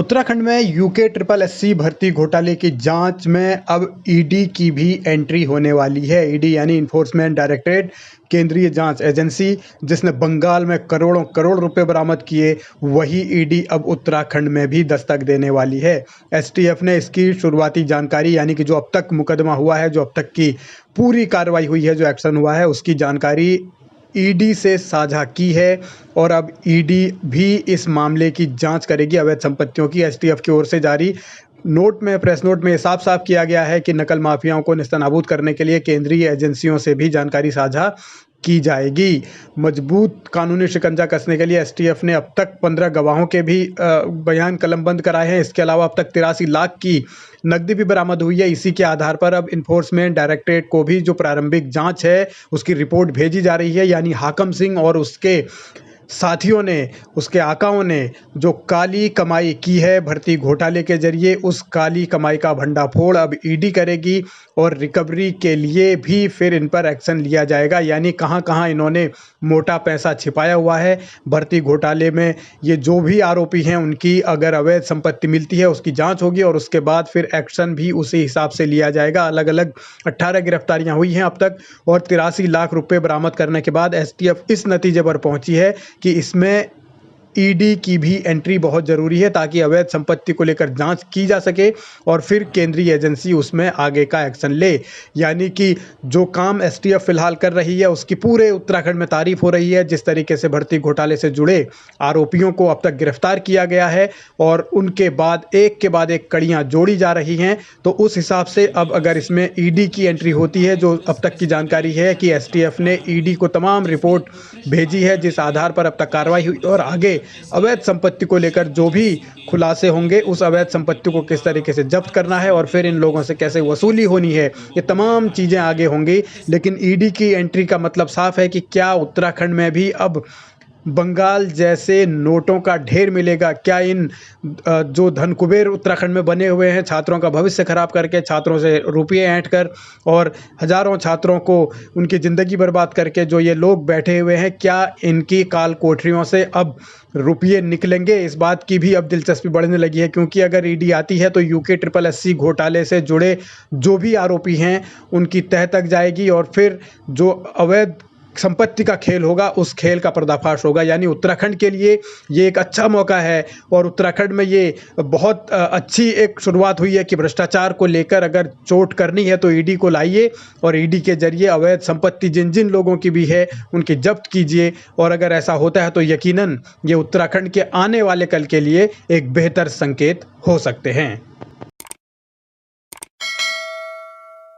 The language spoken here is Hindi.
उत्तराखंड में यूके ट्रिपल एससी भर्ती घोटाले की जांच में अब ईडी की भी एंट्री होने वाली है। ईडी यानी इन्फोर्समेंट डायरेक्टरेट, केंद्रीय जांच एजेंसी, जिसने बंगाल में करोड़ों करोड़ रुपए बरामद किए, वही ईडी अब उत्तराखंड में भी दस्तक देने वाली है। एसटीएफ ने इसकी शुरुआती जानकारी यानी कि जो अब तक मुकदमा हुआ है, जो अब तक की पूरी कार्रवाई हुई है, जो एक्शन हुआ है, उसकी जानकारी ईडी से साझा की है और अब ईडी भी इस मामले की जांच करेगी। अवैध संपत्तियों की एसटीएफ की ओर से जारी प्रेस नोट में साफ साफ किया गया है कि नकल माफियाओं को नेस्तनाबूद करने के लिए केंद्रीय एजेंसियों से भी जानकारी साझा की जाएगी। मजबूत कानूनी शिकंजा कसने के लिए एसटीएफ ने अब तक 15 गवाहों के भी बयान कलमबंद कराए हैं। इसके अलावा अब तक 83 लाख की नकदी भी बरामद हुई है। इसी के आधार पर अब इन्फोर्समेंट डायरेक्टरेट को भी जो प्रारंभिक जांच है उसकी रिपोर्ट भेजी जा रही है। यानी हाकम सिंह और उसके साथियों ने, उसके आकाओं ने जो काली कमाई की है भर्ती घोटाले के जरिए, उस काली कमाई का भंडाफोड़ अब ईडी करेगी और रिकवरी के लिए भी फिर इन पर एक्शन लिया जाएगा। यानी कहां कहां इन्होंने मोटा पैसा छिपाया हुआ है भर्ती घोटाले में, ये जो भी आरोपी हैं उनकी अगर अवैध संपत्ति मिलती है उसकी जांच होगी और उसके बाद फिर एक्शन भी उसी हिसाब से लिया जाएगा। अलग अलग 18 गिरफ्तारियां हुई हैं अब तक और 83 लाख रुपए बरामद करने के बाद एसटीएफ इस नतीजे पर पहुंची है कि इसमें ईडी की भी एंट्री बहुत ज़रूरी है ताकि अवैध संपत्ति को लेकर जांच की जा सके और फिर केंद्रीय एजेंसी उसमें आगे का एक्शन ले। यानी कि जो काम एसटीएफ फिलहाल कर रही है उसकी पूरे उत्तराखंड में तारीफ हो रही है। जिस तरीके से भर्ती घोटाले से जुड़े आरोपियों को अब तक गिरफ्तार किया गया है और उनके बाद एक कड़ियां जोड़ी जा रही हैं, तो उस हिसाब से अब अगर इसमें ईडी की एंट्री होती है, जो अब तक की जानकारी है कि एसटीएफ ने ईडी को तमाम रिपोर्ट भेजी है जिस आधार पर अब तक कार्रवाई हुई और आगे अवैध संपत्ति को लेकर जो भी खुलासे होंगे, उस अवैध संपत्ति को किस तरीके से जब्त करना है और फिर इन लोगों से कैसे वसूली होनी है, ये तमाम चीज़ें आगे होंगी। लेकिन ईडी की एंट्री का मतलब साफ है कि क्या उत्तराखंड में भी अब बंगाल जैसे नोटों का ढेर मिलेगा? क्या इन जो धन कुबेर उत्तराखंड में बने हुए हैं, छात्रों का भविष्य खराब करके, छात्रों से रुपये ऐंठ कर और हजारों छात्रों को उनकी ज़िंदगी बर्बाद करके जो ये लोग बैठे हुए हैं, क्या इनकी काल कोठरियों से अब रुपये निकलेंगे? इस बात की भी अब दिलचस्पी बढ़ने लगी है, क्योंकि अगर ईडी आती है तो यूके ट्रिपल एससी घोटाले से जुड़े जो भी आरोपी हैं उनकी तह तक जाएगी और फिर जो अवैध संपत्ति का खेल होगा उस खेल का पर्दाफाश होगा। यानी उत्तराखंड के लिए ये एक अच्छा मौका है और उत्तराखंड में ये बहुत अच्छी एक शुरुआत हुई है कि भ्रष्टाचार को लेकर अगर चोट करनी है तो ईडी को लाइए और ईडी के जरिए अवैध संपत्ति जिन जिन लोगों की भी है उनकी जब्त कीजिए। और अगर ऐसा होता है तो यकीनन ये उत्तराखंड के आने वाले कल के लिए एक बेहतर संकेत हो सकते हैं।